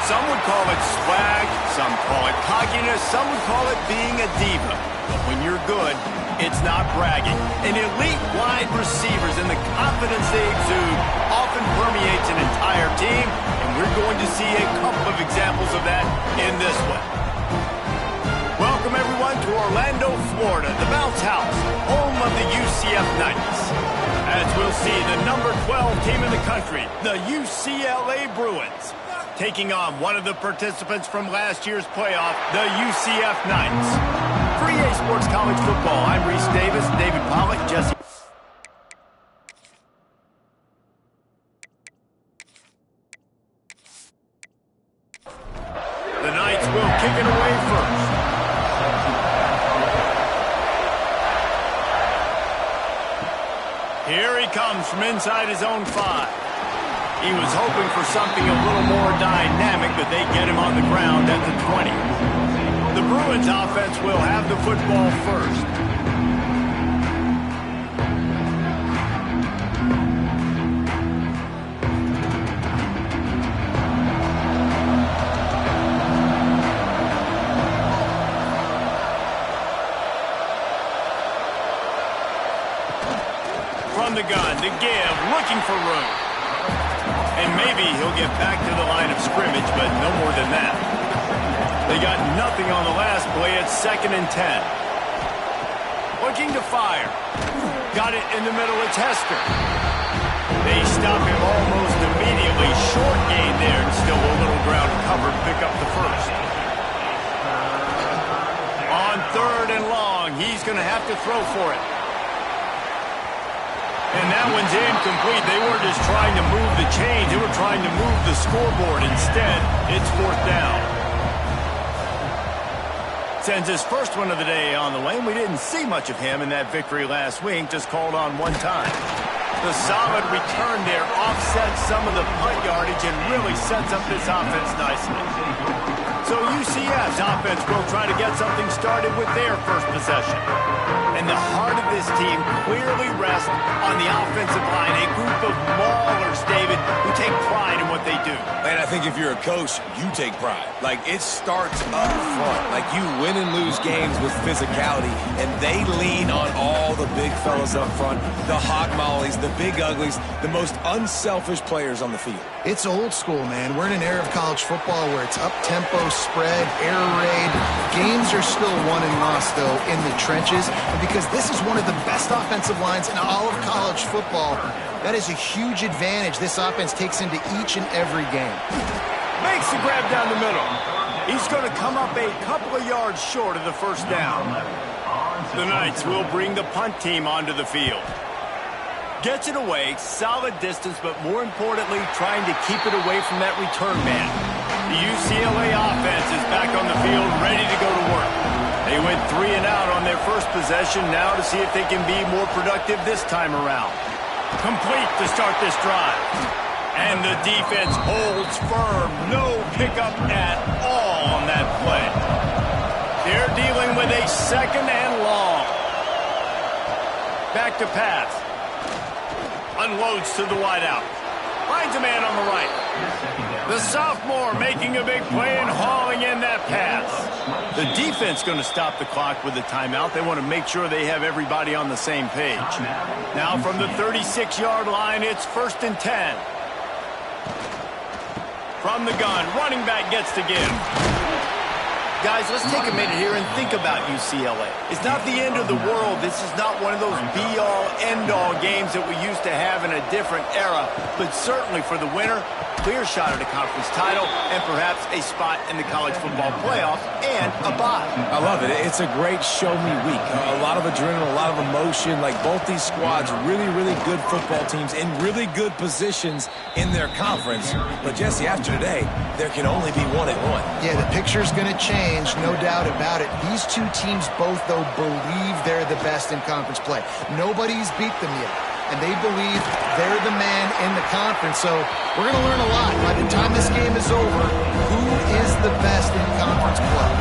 Some would call it swag, some call it cockiness, some would call it being a diva. But when you're good, it's not bragging. And elite wide receivers and the confidence they exude often permeates an entire team, and we're going to see a couple of examples of that in this one. Welcome, everyone, to Orlando, Florida, the Bounce House, home of the UCF Knights. As we'll see, the number 12 team in the country, the UCLA Bruins, taking on one of the participants from last year's playoff, the UCF Knights. For EA Sports College Football, I'm Reese Davis, David Pollack, Jesse. The Knights will kick it away first. Here he comes from inside his own 5. He was hoping for something a little more dynamic, but they get him on the ground at the 20. The Bruins offense will have the football first. From the gun, to give, looking for room. And maybe he'll get back to the line of scrimmage, but no more than that. They got nothing on the last play. It's 2nd and 10. Looking to fire. Got it in the middle. It's Hester. They stop him almost immediately. Short gain there, and still a little ground covered. Pick up the first. On 3rd and long, he's going to have to throw for it. And that one's incomplete. They weren't just trying to move the chains. They were trying to move the scoreboard. Instead, it's 4th down. Sends his first one of the day on the way. We didn't see much of him in that victory last week. Just called on one time. The solid return there offsets some of the punt yardage and really sets up this offense nicely. So UCF's offense will try to get something started with their first possession. And the heart of this team clearly rests on the offensive line, a group of maulers, David, who take pride in what they do. And I think if you're a coach, you take pride. Like, it starts up front. Like, you win and lose games with physicality, and they lean on all the big fellas up front, the hog mollies, the big uglies, the most unselfish players on the field. It's old school, man. We're in an era of college football where it's up-tempo, spread, air raid. Games are still won and lost, though, in the trenches. And because this is one of the best offensive lines in all of college football, that is a huge advantage this offense takes into each and every game. Makes the grab down the middle. He's going to come up a couple of yards short of the first down. The Knights will bring the punt team onto the field. Gets it away, solid distance, but more importantly, trying to keep it away from that return man. The UCLA offense is back on the field, ready to go to work. They went 3 and out on their first possession, now to see if they can be more productive this time around. Complete to start this drive. And the defense holds firm. No pickup at all on that play. They're dealing with a 2nd and long. Back to pass. Unloads to the wideout. Finds a man on the right. The sophomore making a big play and hauling in that pass. The defense going to stop the clock with a timeout. They want to make sure they have everybody on the same page. Now from the 36-yard line, it's 1st and 10. From the gun, running back gets to give. Guys, let's take a minute here and think about UCLA. It's not the end of the world. This is not one of those be-all, end-all games that we used to have in a different era. But certainly for the winner, clear shot at a conference title and perhaps a spot in the college football playoff and a bye. I love it. It's a great show-me week. A lot of adrenaline, a lot of emotion. Like, both these squads, really, really good football teams in really good positions in their conference. But, Jesse, after today, there can only be one at one. Yeah, the picture's going to change. No doubt about it. These two teams both, though, believe they're the best in conference play. Nobody's beat them yet, and they believe they're the man in the conference. So we're going to learn a lot. By the time this game is over, who is the best in conference play?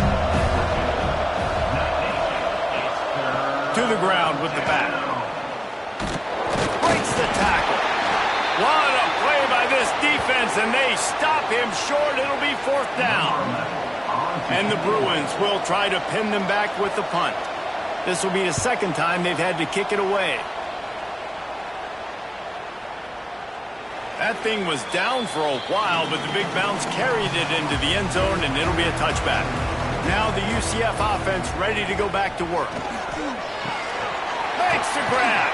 To the ground with the back. Breaks the tackle. What a play by this defense, and they stop him short. It'll be 4th down. And the Bruins will try to pin them back with the punt. This will be the 2nd time they've had to kick it away. That thing was down for a while, but the big bounce carried it into the end zone, and it'll be a touchback. Now the UCF offense ready to go back to work. Makes the grab.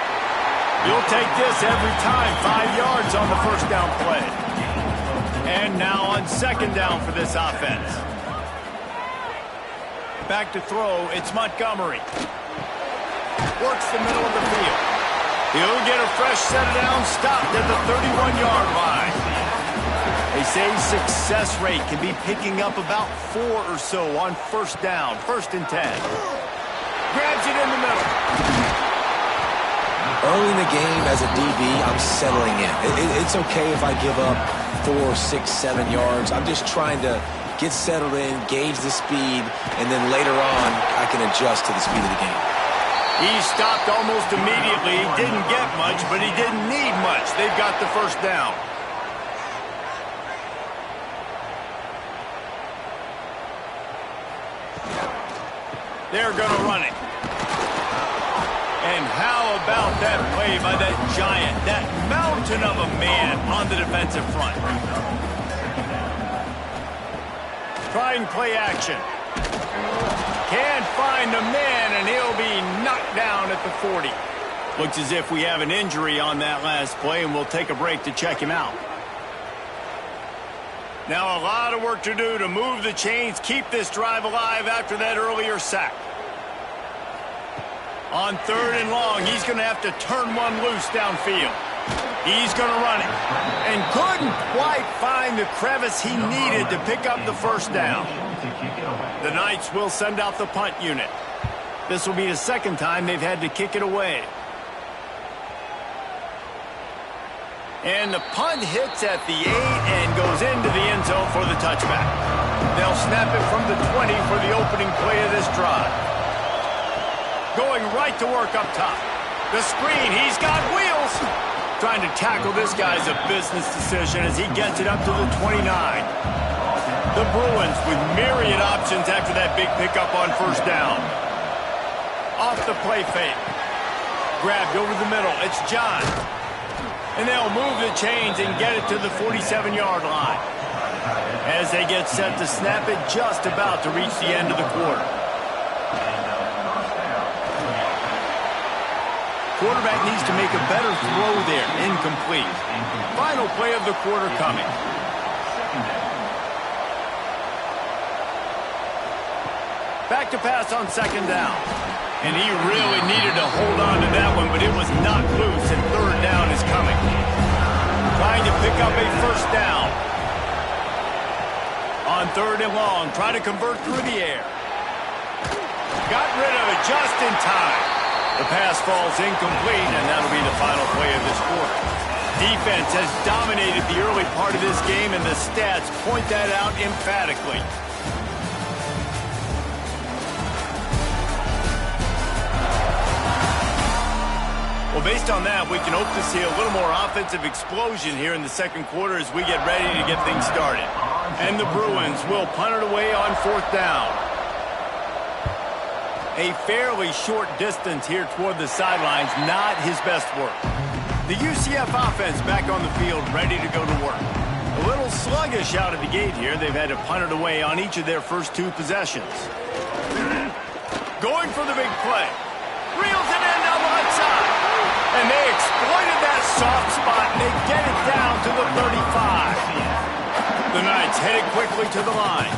You'll take this every time. 5 yards on the 1st down play. And now on 2nd down for this offense. Back to throw, it's Montgomery. Works the middle of the field. He'll get a fresh set of downs, stopped at the 31-yard line. They say success rate can be picking up about 4 or so on 1st down, 1st and 10. Grabs it in the middle. Early in the game as a DB, I'm settling in. It's okay if I give up 4, 6, 7 yards. I'm just trying to get settled in, gauge the speed, and then later on, I can adjust to the speed of the game. He stopped almost immediately. He didn't get much, but he didn't need much. They've got the 1st down. They're going to run it. And how about that play by that giant, that mountain of a man on the defensive front? Try and play action. Can't find the man, and he'll be knocked down at the 40. Looks as if we have an injury on that last play, and we'll take a break to check him out. Now a lot of work to do to move the chains, keep this drive alive after that earlier sack. On 3rd and long, he's going to have to turn one loose downfield. He's going to run it. And couldn't quite find the crevice he needed to pick up the 1st down. The Knights will send out the punt unit. This will be the 2nd time they've had to kick it away. And the punt hits at the 8 and goes into the end zone for the touchback. They'll snap it from the 20 for the opening play of this drive. Going right to work up top. The screen, he's got wheels. Trying to tackle this guy's a business decision as he gets it up to the 29. The Bruins with myriad options after that big pickup on 1st down. Off the play fake. Grabbed over the middle. It's John. And they'll move the chains and get it to the 47-yard line. As they get set to snap it, just about to reach the end of the quarter. Quarterback needs to make a better throw there. Incomplete. Final play of the quarter coming. Back to pass on 2nd down. And he really needed to hold on to that one, but it was knocked loose, and 3rd down is coming. Trying to pick up a 1st down. On 3rd and long, try to convert through the air. Got rid of it just in time. The pass falls incomplete, and that'll be the final play of this quarter. Defense has dominated the early part of this game, and the stats point that out emphatically. Well, based on that, we can hope to see a little more offensive explosion here in the 2nd quarter as we get ready to get things started. And the Bruins will punt it away on 4th down. A fairly short distance here toward the sidelines, not his best work. The UCF offense back on the field, ready to go to work. A little sluggish out of the gate here. They've had to punt it away on each of their first 2 possessions. Going for the big play. Reels it in down the left side. And they exploited that soft spot, and they get it down to the 35. The Knights headed quickly to the line.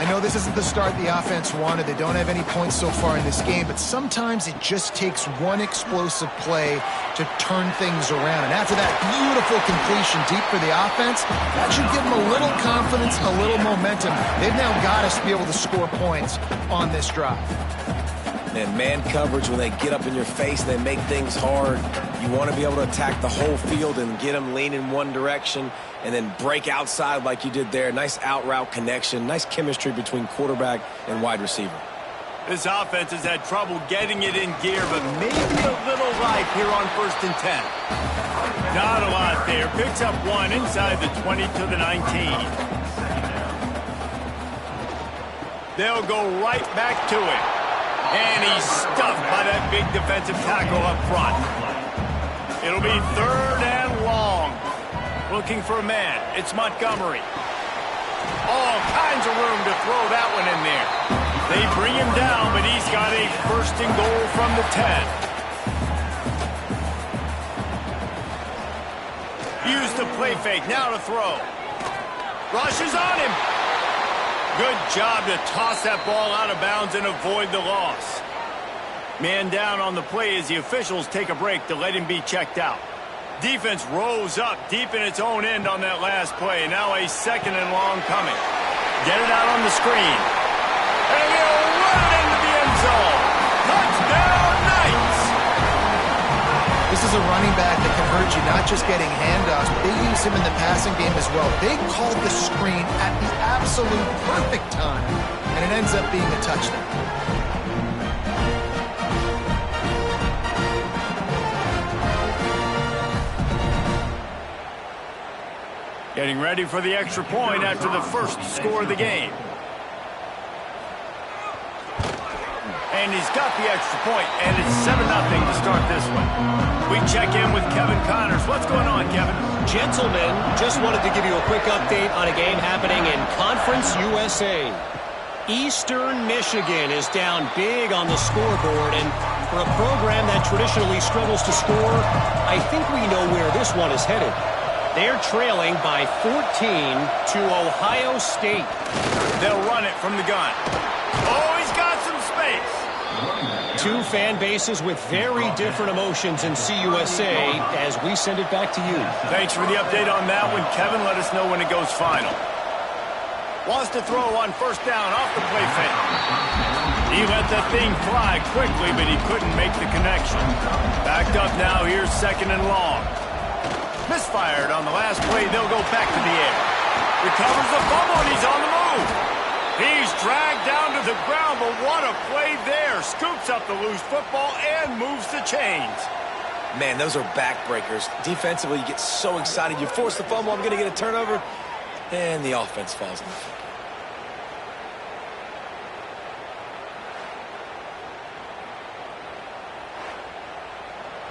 I know this isn't the start the offense wanted. They don't have any points so far in this game, but sometimes it just takes one explosive play to turn things around. And after that beautiful completion deep for the offense, that should give them a little confidence, a little momentum. They've now got us to be able to score points on this drive. And man coverage, when they get up in your face, they make things hard. You want to be able to attack the whole field and get them lean in one direction and then break outside like you did there. Nice out route connection, nice chemistry between quarterback and wide receiver. This offense has had trouble getting it in gear, but maybe a little life here on 1st and 10. Not a lot there. Picks up one inside the 20 to the 19. They'll go right back to it. And he's stuffed by that big defensive tackle up front. It'll be 3rd and long. Looking for a man. It's Montgomery. All kinds of room to throw that one in there. They bring him down, but he's got a 1st and goal from the 10. Use the play fake. Now to throw. Rushes on him. Good job to toss that ball out of bounds and avoid the loss. Man down on the play as the officials take a break to let him be checked out. Defense rose up deep in its own end on that last play. Now a 2nd and long coming. Get it out on the screen. And he'll run it into the end zone. Touchdown, Knights! This is a running back that can hurt you, not just getting handoffs, but they use him in the passing game as well. They called the screen at the absolute perfect time, and it ends up being a touchdown. Getting ready for the extra point after the first score of the game. And he's got the extra point, and it's 7-0 to start this one. We check in with Kevin Connors. What's going on, Kevin? Gentlemen, just wanted to give you a quick update on a game happening in Conference USA. Eastern Michigan is down big on the scoreboard, and for a program that traditionally struggles to score, I think we know where this one is headed. They're trailing by 14 to Ohio State. They'll run it from the gun. Oh, he's got some space. Two fan bases with very different emotions in CUSA as we send it back to you. Thanks for the update on that one, Kevin. Let us know when it goes final. Wants to throw on 1st down off the play fake. He let that thing fly quickly, but he couldn't make the connection. Backed up now. Here's 2nd and long. Misfired on the last play. They'll go back to the air. Recovers the fumble, and he's on the move. He's dragged down to the ground, but what a play there. Scoops up the loose football and moves the chains. Man, those are backbreakers. Defensively, you get so excited. You force the fumble, I'm going to get a turnover, and the offense falls in the field.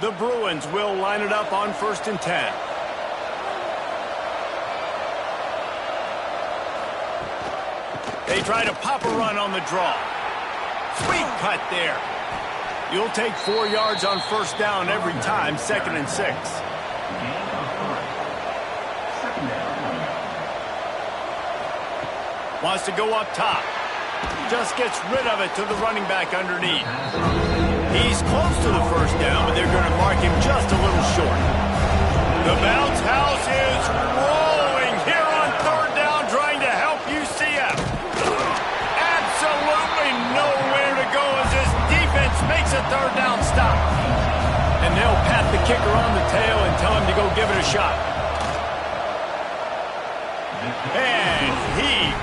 The Bruins will line it up on 1st and 10. They try to pop a run on the draw. Sweet cut there. You'll take 4 yards on 1st down every time, 2nd and 6. Wants to go up top. Just gets rid of it to the running back underneath. He's close to the 1st down, but they're going to mark him just a little short. The bounce house is rolling here on 3rd down, trying to help UCF. Absolutely nowhere to go as this defense makes a 3rd down stop. And they'll pat the kicker on the tail and tell him to go give it a shot. And he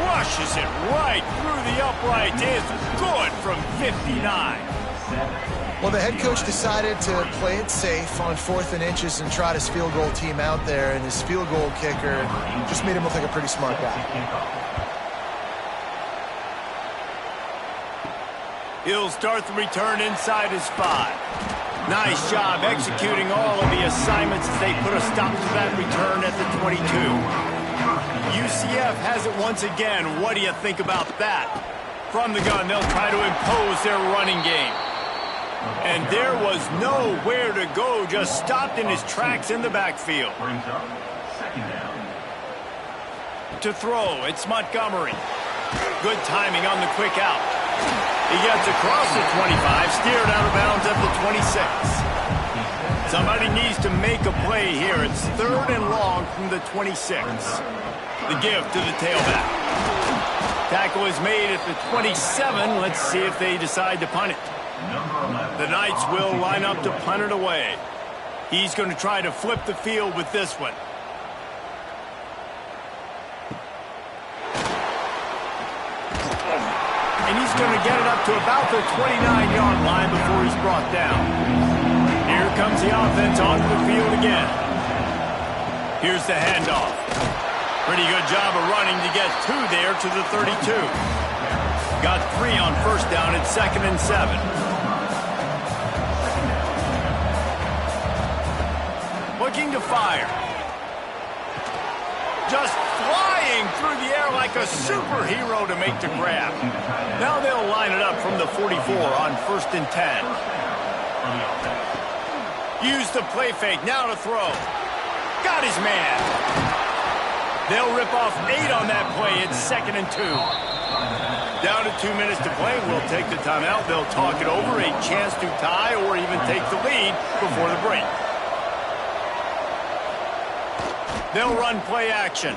crushes it right through the upright. It's good from 59. Well, the head coach decided to play it safe on 4th and inches and trot his field goal team out there, and his field goal kicker just made him look like a pretty smart guy. He'll start the return inside his 5. Nice job executing all of the assignments as they put a stop to that return at the 22. UCF has it once again. What do you think about that? From the gun, they'll try to impose their running game. And there was nowhere to go, just stopped in his tracks in the backfield. To throw, it's Montgomery. Good timing on the quick out. He gets across the 25, steered out of bounds at the 26. Somebody needs to make a play here. It's 3rd and long from the 26. The give to the tailback. Tackle is made at the 27. Let's see if they decide to punt it. The Knights will line up to punt it away. He's going to try to flip the field with this one. And he's going to get it up to about the 29-yard line before he's brought down. Here comes the offense onto the field again. Here's the handoff. Pretty good job of running to get 2 there to the 32. Got 3 on first down at 2nd and 7. Looking to fire. Just flying through the air like a superhero to make the grab. Now they'll line it up from the 44 on 1st and 10. Use the play fake, now to throw. Got his man. They'll rip off 8 on that play. It's 2nd and 2. Down to 2 minutes to play. We'll take the timeout. They'll talk it over. A chance to tie or even take the lead before the break. They'll run play action.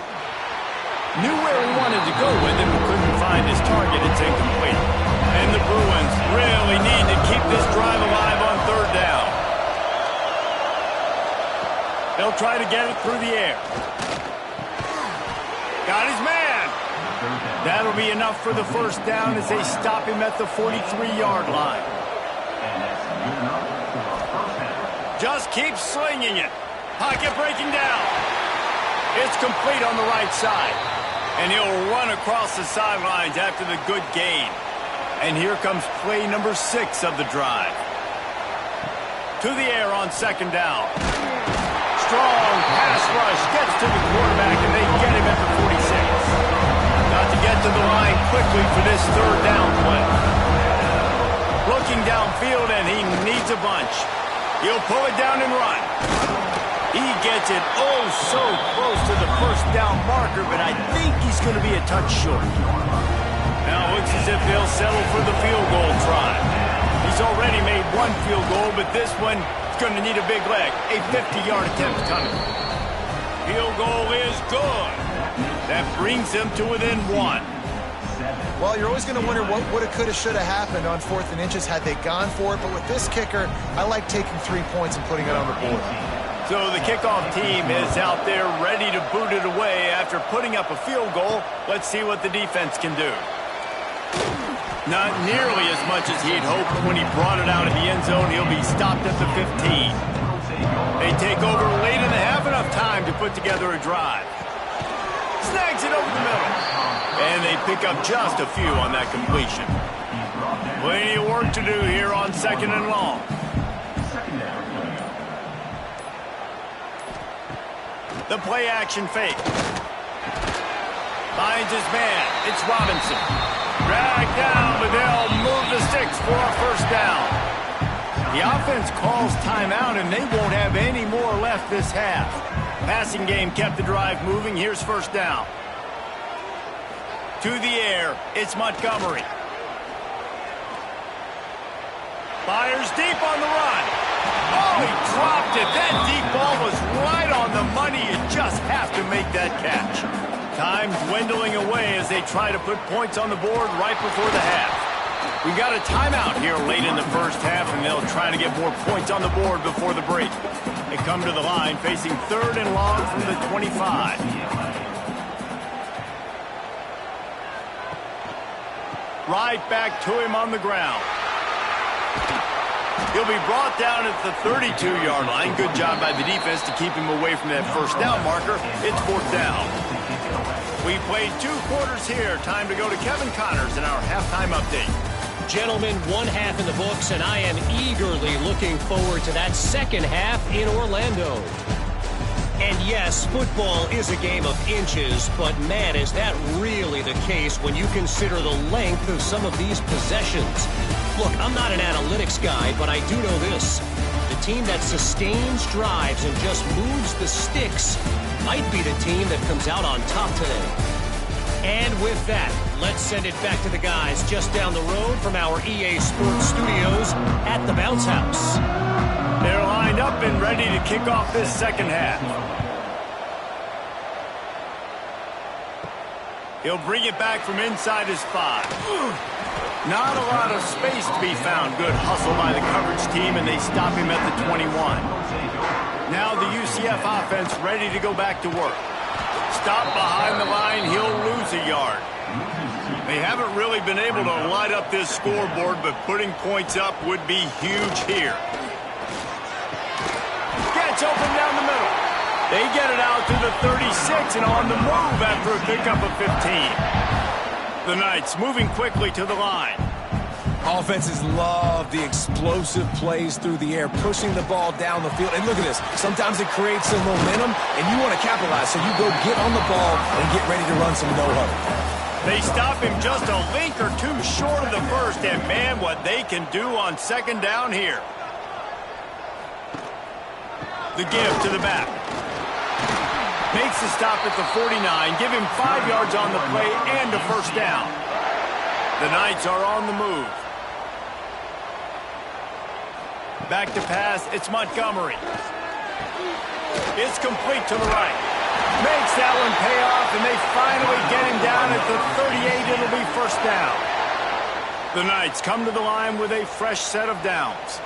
Knew where he wanted to go with it, but couldn't find his target. It's incomplete. And the Bruins really need to keep this drive alive on 3rd down. They'll try to get it through the air. Got his man. That'll be enough for the 1st down as they stop him at the 43-yard line. Just keep slinging it. Pocket breaking down. It's complete on the right side. And he'll run across the sidelines after the good gain. And here comes play number 6 of the drive. To the air on 2nd down. Strong pass rush gets to the quarterback, and they get him at the 46. Got to get to the line quickly for this 3rd down play. Looking downfield, and he needs a bunch. He'll pull it down and run. He gets it oh so close to the 1st down marker, but I think he's going to be a touch short. Now it looks as if they'll settle for the field goal try. He's already made 1 field goal, but this one is going to need a big leg. A 50-yard attempt coming. Field goal is good. That brings them to within 1. Well, you're always going to wonder what woulda, coulda, shoulda happened on 4th and inches had they gone for it. But with this kicker, I like taking 3 points and putting it on the board. So the kickoff team is out there ready to boot it away after putting up a field goal. Let's see what the defense can do. Not nearly as much as he'd hoped when he brought it out of the end zone. He'll be stopped at the 15. They take over late in the half, enough time to put together a drive. Snags it over the middle. And they pick up just a few on that completion. Plenty of work to do here on 2nd and long. The play action fake. Finds his man. It's Robinson. Dragged down, but they'll move the sticks for a 1st down. The offense calls timeout, and they won't have any more left this half. Passing game kept the drive moving. Here's 1st down. To the air, it's Montgomery. Fires deep on the run. Oh, he dropped it. That deep ball was right on the money. You just have to make that catch. Time dwindling away as they try to put points on the board right before the half. We got a timeout here late in the 1st half, and they'll try to get more points on the board before the break. They come to the line facing 3rd and long from the 25. Right back to him on the ground. He'll be brought down at the 32-yard line. Good job by the defense to keep him away from that 1st down marker. It's 4th down. We played 2 quarters here. Time to go to Kevin Connors in our halftime update. Gentlemen, 1 half in the books, and I am eagerly looking forward to that 2nd half in Orlando. And yes, football is a game of inches, but man, is that really the case when you consider the length of some of these possessions. Look, I'm not an analytics guy, but I do know this. The team that sustains drives and just moves the sticks might be the team that comes out on top today. And with that, let's send it back to the guys just down the road from our EA Sports Studios at the Bounce House. They're lined up and ready to kick off this 2nd half. He'll bring it back from inside his 5. Not a lot of space to be found. Good hustle by the coverage team, and they stop him at the 21. Now the UCF offense ready to go back to work. Stop behind the line. He'll lose a yard. They haven't really been able to light up this scoreboard, but putting points up would be huge here. Gets open down the middle. They get it out to the 36 and on the move after a pickup of 15. The Knights moving quickly to the line. Offenses love the explosive plays through the air, pushing the ball down the field. And look at this. Sometimes it creates some momentum, and you want to capitalize. So you go get on the ball and get ready to run some no-huddle. They stop him just a link or two short of the first, and man, what they can do on second down here. The give to the back. Makes the stop at the 49, give him 5 yards on the play and a first down. The Knights are on the move. Back to pass, it's Montgomery. It's complete to the right. Makes that one pay off, and they finally get him down at the 38. It'll be first down. The Knights come to the line with a fresh set of downs.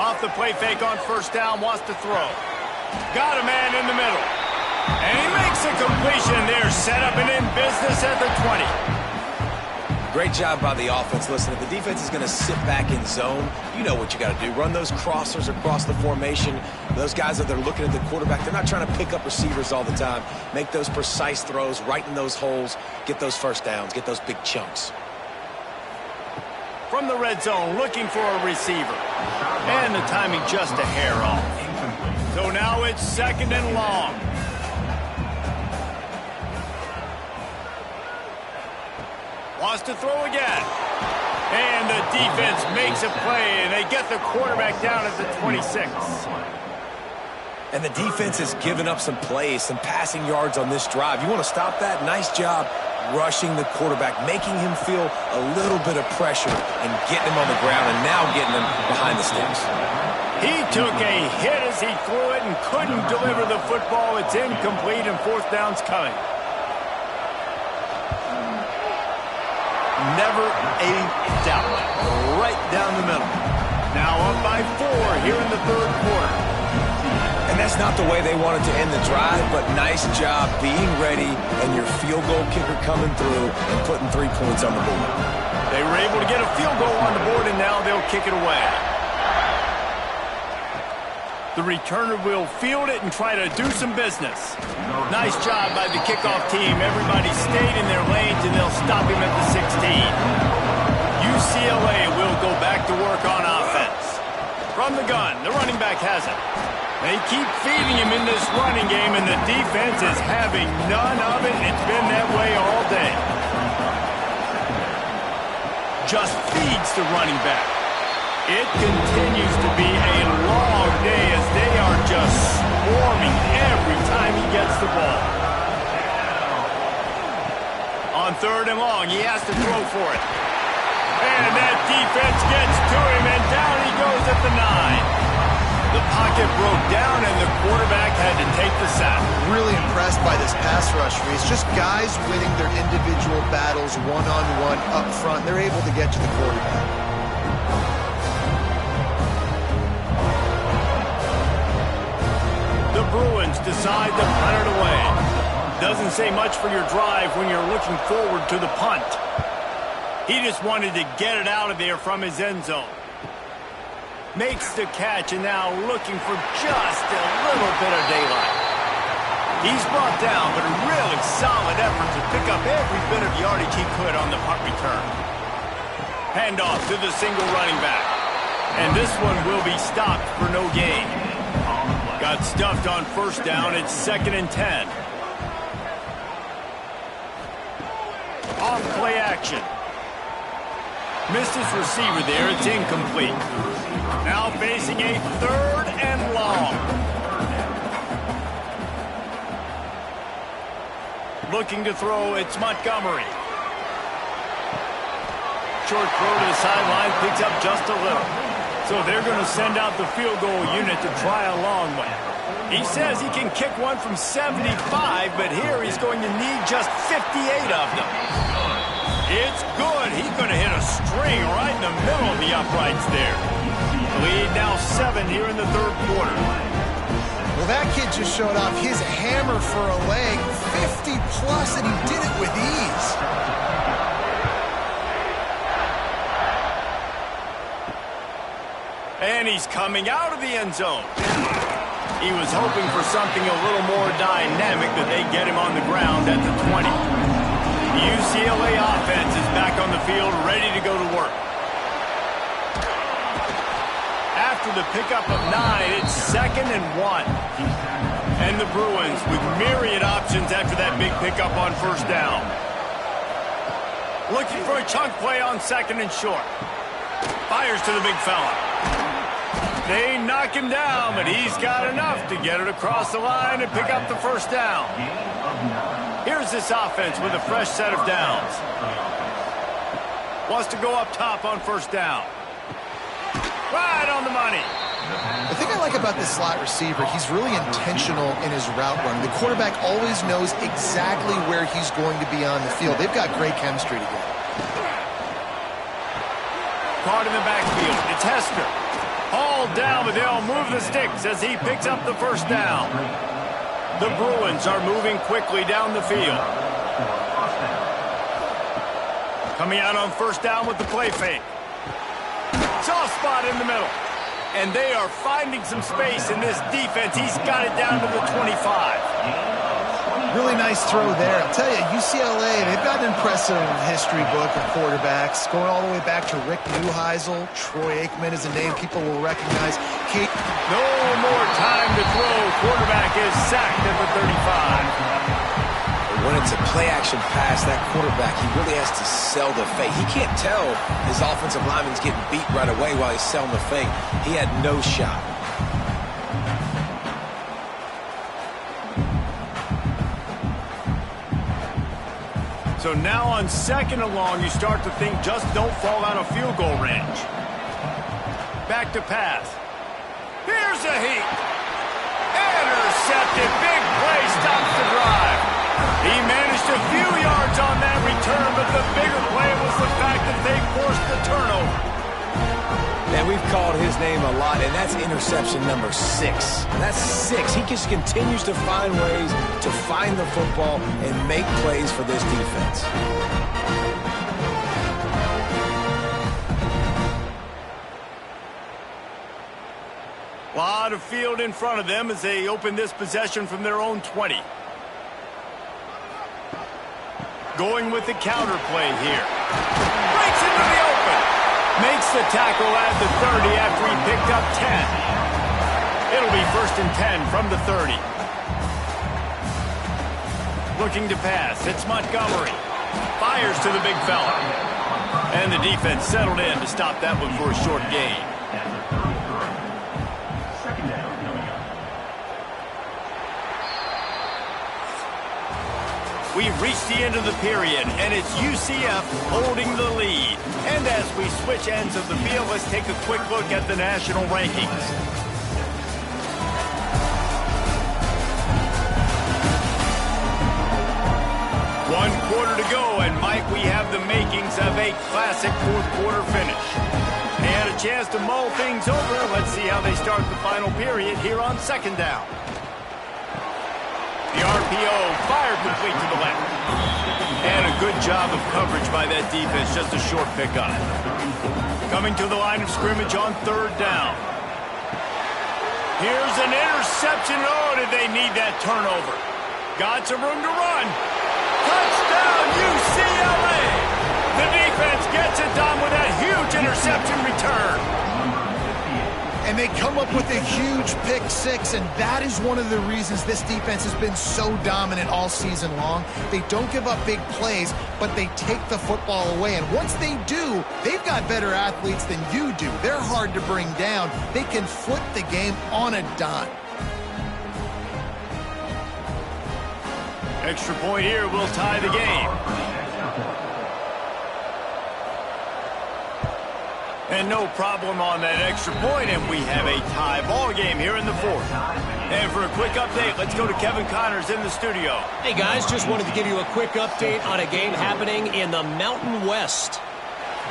Off the play fake on first down, wants to throw. Got a man in the middle. And he makes a completion there, set up and in business at the 20. Great job by the offense. Listen, if the defense is going to sit back in zone, you know what you got to do. Run those crossers across the formation. Those guys that they're looking at the quarterback, they're not trying to pick up receivers all the time. Make those precise throws right in those holes. Get those first downs. Get those big chunks. From the red zone, looking for a receiver. And the timing just a hair off. So now it's second and long. Wants to throw again. And the defense makes a play, and they get the quarterback down at the 26. And the defense has given up some plays, some passing yards on this drive. You want to stop that? Nice job rushing the quarterback, making him feel a little bit of pressure and getting him on the ground and now getting him behind the sticks. He took a hit as he threw it and couldn't deliver the football. It's incomplete, and fourth down's coming. Never a doubt. Right down the middle. Now up by 4 here in the third quarter. And that's not the way they wanted to end the drive, but nice job being ready and your field goal kicker coming through and putting 3 points on the board. They were able to get a field goal on the board, and now they'll kick it away. The returner will field it and try to do some business. Nice job by the kickoff team. Everybody stayed in their lanes, and they'll stop him at the 16. UCLA will go back to work on offense. From the gun, the running back has it. They keep feeding him in this running game, and the defense is having none of it. It's been that way all day. Just feeds the running back. It continues to be a long day as they are just swarming every time he gets the ball. On third and long, he has to throw for it. And that defense gets to him, and down he goes at the 9. The pocket broke down, and the quarterback had to take the sack. Really impressed by this pass rush, Reese. Just guys winning their individual battles one-on-one up front. They're able to get to the quarterback. The Bruins decide to punt it away. Doesn't say much for your drive when you're looking forward to the punt. He just wanted to get it out of there from his end zone. Makes the catch, and now looking for just a little bit of daylight. He's brought down, but a really solid effort to pick up every bit of yardage he could on the punt return. Handoff to the single running back. And this one will be stopped for no gain. Got stuffed on first down. It's second and 10. Off play action. Missed his receiver there. It's incomplete. Now facing a third and long. Looking to throw, it's Montgomery. Short throw to the sideline, picks up just a little. So they're going to send out the field goal unit to try a long one. He says he can kick one from 75, but here he's going to need just 58 of them. It's good. He's going to hit a string right in the middle of the uprights there. Lead now 7 here in the third quarter. Well, that kid just showed off his hammer for a leg, 50-plus, and he did it with ease. And he's coming out of the end zone. He was hoping for something a little more dynamic, that they get him on the ground at the 20. The UCLA offense is back on the field, ready to go to work. After the pickup of 9, it's 2nd and 1. And the Bruins with myriad options after that big pickup on first down. Looking for a chunk play on 2nd and short. Fires to the big fella. They knock him down, but he's got enough to get it across the line and pick up the first down. Here's this offense with a fresh set of downs. Wants to go up top on first down. Right on the money. The thing I like about this slot receiver, he's really intentional in his route run. The quarterback always knows exactly where he's going to be on the field. They've got great chemistry together. Caught in the backfield. It's Hester. Hauled down, but they'll move the sticks as he picks up the first down. The Bruins are moving quickly down the field. Coming out on first down with the play fake. Soft spot in the middle. And they are finding some space in this defense. He's got it down to the 25. Really nice throw there. I'll tell you, UCLA, they've got an impressive history book of quarterbacks, going all the way back to Rick Neuheisel. Troy Aikman is a name people will recognize. No more time to throw. Quarterback is sacked at the 35. When it's a play-action pass, that quarterback, he really has to sell the fake. He can't tell his offensive lineman's getting beat right away while he's selling the fake. He had no shot. So now on 2nd and long, you start to think just don't fall out of field goal range. Back to pass. Here's a heat. Intercepted. Big play stops the drive. He managed a few yards on that return, but the bigger play was the fact that they forced the turnover. Man, we've called his name a lot, and that's interception number 6. That's 6. He just continues to find ways to find the football and make plays for this defense. A lot of field in front of them as they open this possession from their own 20. Going with the counter play here. Breaks into the open. Makes the tackle at the 30 after he picked up 10. It'll be 1st and 10 from the 30. Looking to pass. It's Montgomery. Fires to the big fella. And the defense settled in to stop that one for a short gain. We've reached the end of the period, and it's UCF holding the lead. And as we switch ends of the field, let's take a quick look at the national rankings. One quarter to go, and Mike, we have the makings of a classic fourth quarter finish. They had a chance to mull things over. Let's see how they start the final period here on 2nd down. The RPO fired complete to the left. And a good job of coverage by that defense, just a short pickup. Coming to the line of scrimmage on 3rd down. Here's an interception. Oh, did they need that turnover? Got some room to run. Touchdown, UCLA! The defense gets it done with that huge interception return. And they come up with a huge pick 6, and that is one of the reasons this defense has been so dominant all season long. They don't give up big plays, but they take the football away. And once they do, they've got better athletes than you do. They're hard to bring down. They can flip the game on a dime. Extra point here will tie the game. And no problem on that extra point, and we have a tie ball game here in the 4th. And for a quick update, let's go to Kevin Connors in the studio. Hey, guys, just wanted to give you a quick update on a game happening in the Mountain West.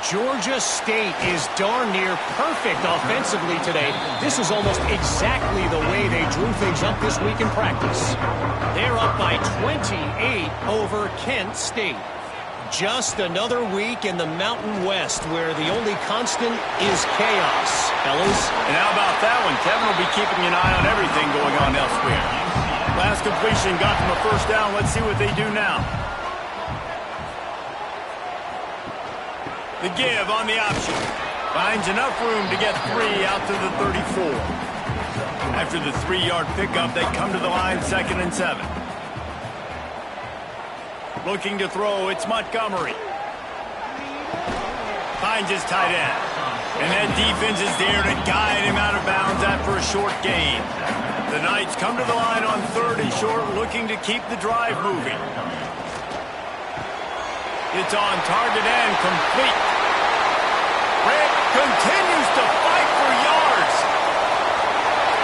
Georgia State is darn near perfect offensively today. This is almost exactly the way they drew blew things up this week in practice. They're up by 28 over Kent State. Just another week in the Mountain West where the only constant is chaos, fellas. And how about that one? Kevin will be keeping an eye on everything going on elsewhere. Last completion got them a first down. Let's see what they do now. The give on the option. Finds enough room to get 3 out to the 34. After the 3-yard pickup, they come to the line 2nd and 7. Looking to throw, it's Montgomery. Finds his tight end. And that defense is there to guide him out of bounds after a short gain. The Knights come to the line on 3rd and short, looking to keep the drive moving. It's on target and complete. Rick continues to fight for yards.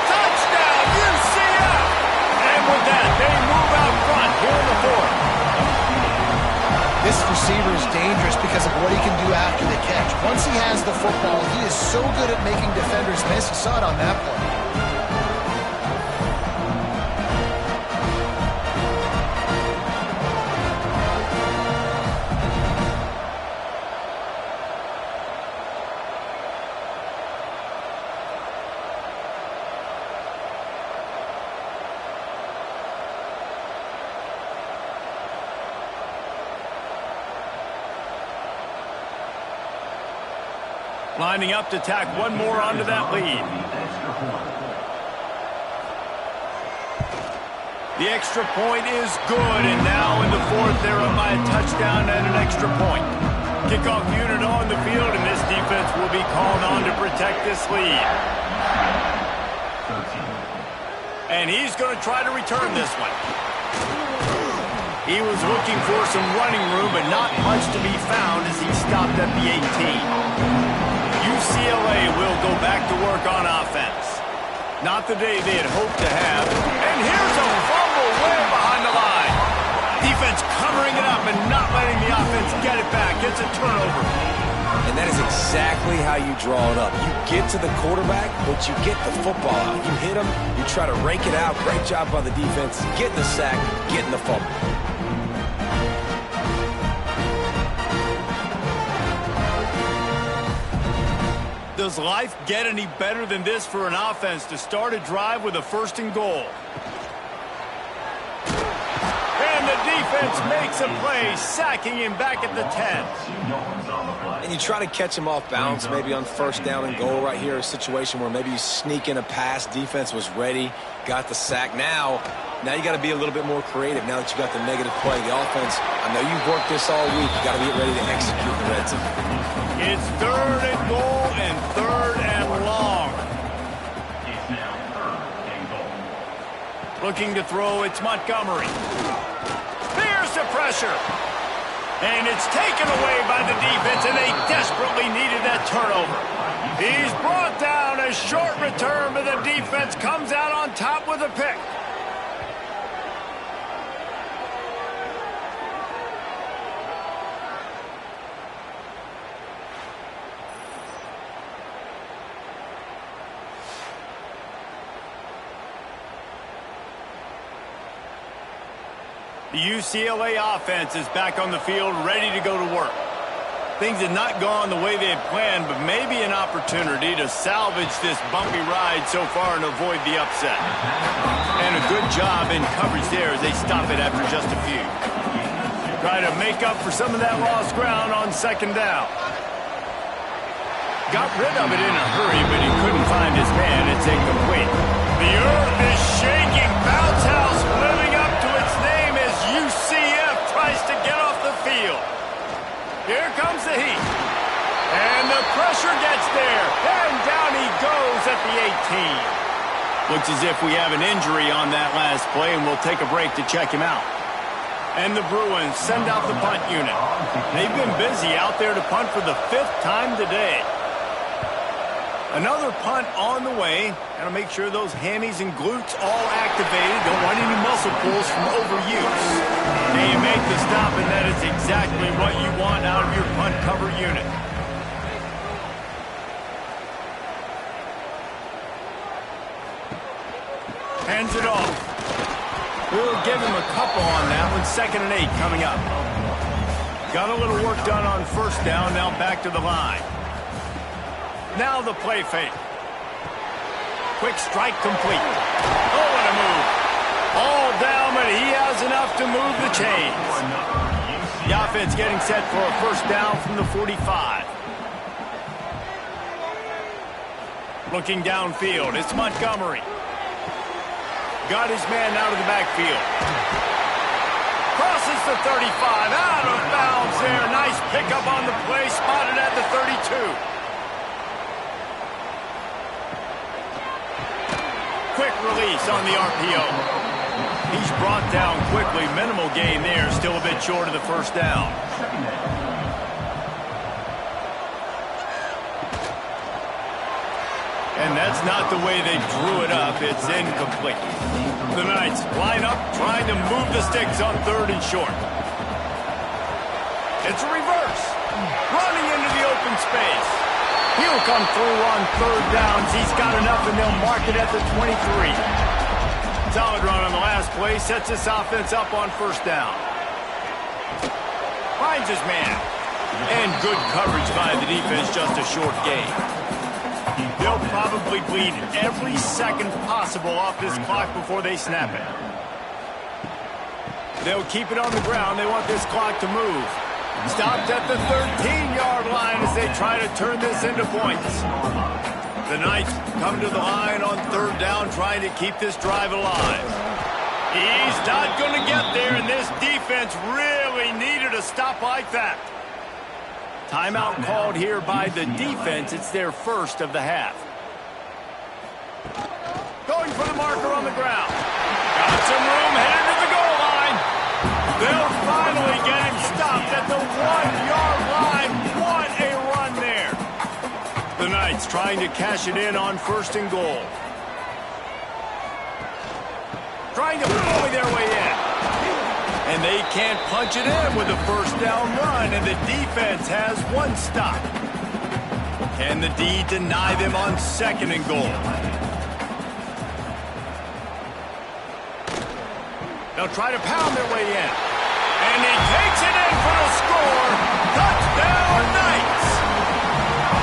Touchdown, UCF! And with that, they move out front here in the 4th. This receiver is dangerous because of what he can do after the catch. Once he has the football, he is so good at making defenders miss. You saw it on that play. Lining up to tack one more onto that lead. The extra point is good, and now in the 4th, they're up by a touchdown and an extra point. Kickoff unit on the field, and this defense will be called on to protect this lead. And he's going to try to return this one. He was looking for some running room, but not much to be found as he stopped at the 18. UCLA will go back to work on offense. Not the day they had hoped to have. And here's a fumble way behind the line. Defense covering it up and not letting the offense get it back. It's a turnover. And that is exactly how you draw it up. You get to the quarterback, but you get the football out. You hit him, you try to rake it out. Great job by the defense. Getting the sack, getting the fumble. Does life get any better than this for an offense to start a drive with a 1st and goal? And the defense makes a play, sacking him back at the 10. And you try to catch him off balance, maybe on 1st down and goal right here, a situation where maybe you sneak in a pass, defense was ready, got the sack. Now you got to be a little bit more creative now that you got the negative play. The offense, I know you've worked this all week. You got to get ready to execute the red zone. It's 3rd and goal and 3rd and long. Looking to throw, it's Montgomery. There's the pressure. And it's taken away by the defense, and they desperately needed that turnover. He's brought down, a short return, but the defense comes out on top with a pick. The UCLA offense is back on the field, ready to go to work. Things had not gone the way they had planned, but maybe an opportunity to salvage this bumpy ride so far and avoid the upset. And a good job in coverage there as they stop it after just a few. Try to make up for some of that lost ground on 2nd down. Got rid of it in a hurry, but he couldn't find his man. It's incomplete. The earth is shaking. Bounce house living up to its name as UCF tries to get off the field. Here comes the heat. And the pressure gets there. And down he goes at the 18. Looks as if we have an injury on that last play, and we'll take a break to check him out. And the Bruins send out the punt unit. They've been busy out there to punt for the 5th time today. Another punt on the way. Got to make sure those hammies and glutes all activated. Don't want any muscle pulls from overuse. And you make the stop, and that is exactly what you want out of your punt cover unit. Hands it off. We'll give him a couple on that one. 2nd and 8 coming up. Got a little work done on first down. Now back to the line. Now the play fake. Quick strike complete. Oh, what a move. All down, but he has enough to move the chains. The offense getting set for a first down from the 45. Looking downfield, it's Montgomery. Got his man out of the backfield. Crosses the 35, out of bounds there. Nice pickup on the play, spotted at the 32. Quick release on the RPO. He's brought down quickly. Minimal gain there, still a bit short of the first down. And that's not the way they drew it up. It's incomplete. The Knights line up, trying to move the sticks on 3rd and short. It's a reverse. Running into the open space. He'll come through on 3rd downs. He's got enough, and they'll mark it at the 23. Solid run on the last play. Sets this offense up on first down. Finds his man. And good coverage by the defense. Just a short gain. They'll probably bleed every second possible off this clock before they snap it. They'll keep it on the ground. They want this clock to move. Stopped at the 13-yard line as they try to turn this into points. The Knights come to the line on 3rd down, trying to keep this drive alive. He's not going to get there, and this defense really needed a stop like that. Timeout called here by the defense. It's their first of the half. Going for the marker on the ground. Got some room, headed to the goal line. They'll finally get him stopped at the 1-yard line. What a run there. The Knights trying to cash it in on 1st and goal. Trying to bully their way in. And they can't punch it in with a first down run, and the defense has one stop. Can the D deny them on 2nd and goal? They'll try to pound their way in. And he takes it in for the score. Touchdown, Knights!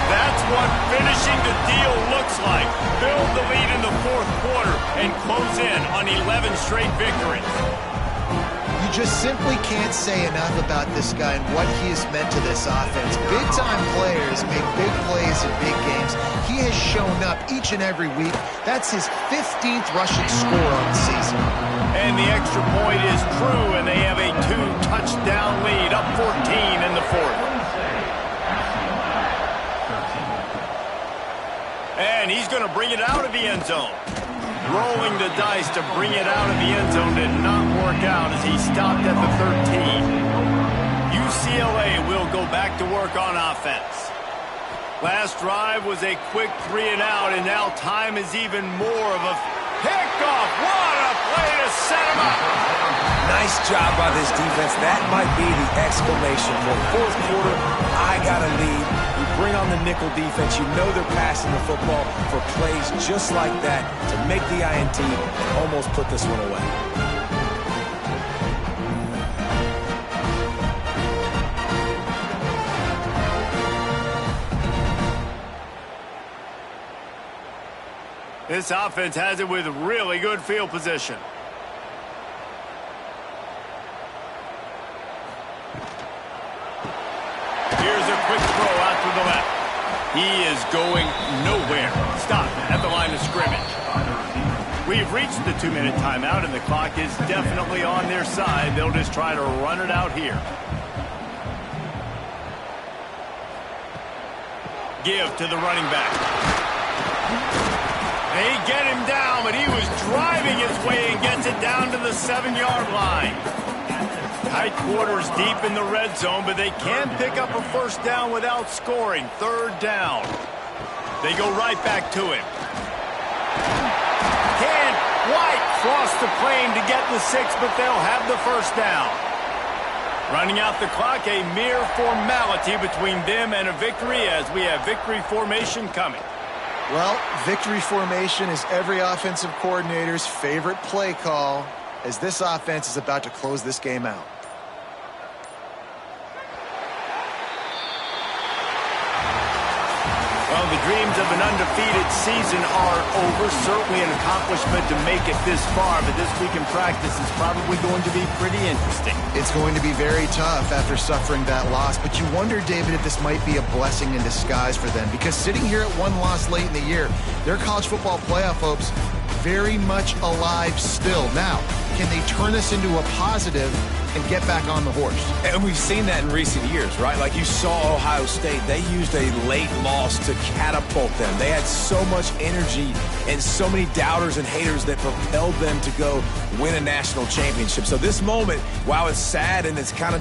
That's what finishing the deal looks like. Build the lead in the 4th quarter and close in on 11 straight victories. You just simply can't say enough about this guy and what he has meant to this offense. Big-time players make big plays in big games. He has shown up each and every week. That's his 15th rushing score on the season. And the extra point is true, and they have a 2-touchdown lead, up 14 in the 4th. And he's going to bring it out of the end zone. Rolling the dice to bring it out of the end zone did not work out as he stopped at the 13. UCLA will go back to work on offense. Last drive was a quick 3-and-out, and now time is even more of a pickoff. What a play to set him up. Nice job by this defense. That might be the exclamation point. 4th quarter, I got a lead. You bring on the nickel defense. You know they're passing the football for plays just like that to make the INT and almost put this one away. This offense has it with really good field position. Here's a quick throw out to the left. He is going nowhere. Stop at the line of scrimmage. We've reached the 2-minute timeout, and the clock is definitely on their side. They'll just try to run it out here. Give to the running back. They get him down, but he was driving his way and gets it down to the 7-yard line. Tight quarters deep in the red zone, but they can pick up a first down without scoring. 3rd down. They go right back to him. Can't quite cross the plane to get the 6, but they'll have the first down. Running out the clock, a mere formality between them and a victory as we have victory formation coming. Well, victory formation is every offensive coordinator's favorite play call as this offense is about to close this game out. Well, the dreams of an undefeated season are over. Certainly an accomplishment to make it this far, but this week in practice is probably going to be pretty interesting. It's going to be very tough after suffering that loss, but you wonder, David, if this might be a blessing in disguise for them, because sitting here at one loss late in the year, their college football playoff hopes very much alive still. Now, can they turn this into a positive and get back on the horse? And we've seen that in recent years, right? Like you saw Ohio State, they used a late loss to catapult them. They had so much energy and so many doubters and haters that propelled them to go win a national championship. So this moment, while it's sad and it's kind of